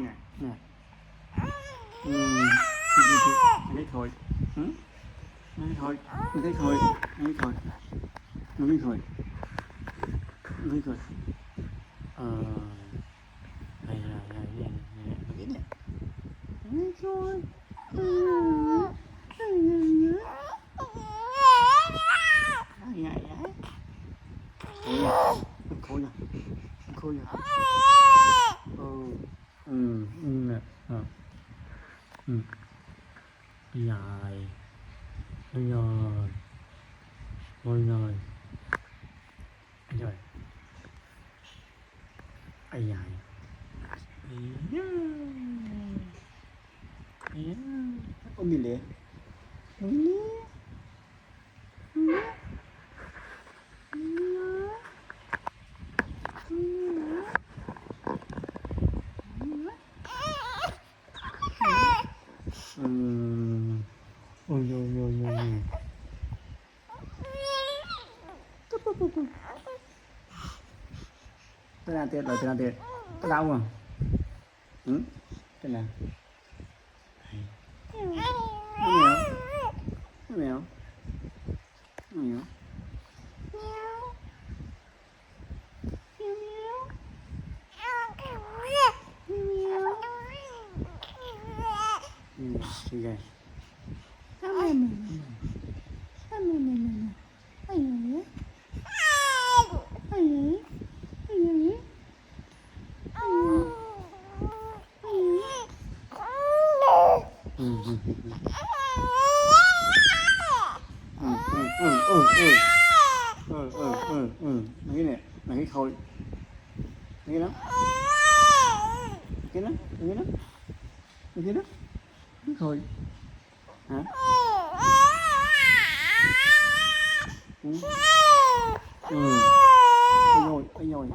nè nè thấy thôi thấy thôi thấy thôi thấy thôi thấy thôi thấy thôi này là nè nè nè thấy thôi ngại đấy khôi nè khôi nè nè dài rồi rồi rồi rồi ai dài ôm đi lẹ ôi ôi ôi ôi tên là tên có đau không tên là mèo mèo sige cái này là cái khôi cái đó cái đó cái đó cái đó cái khôi hả ôi ôi ôi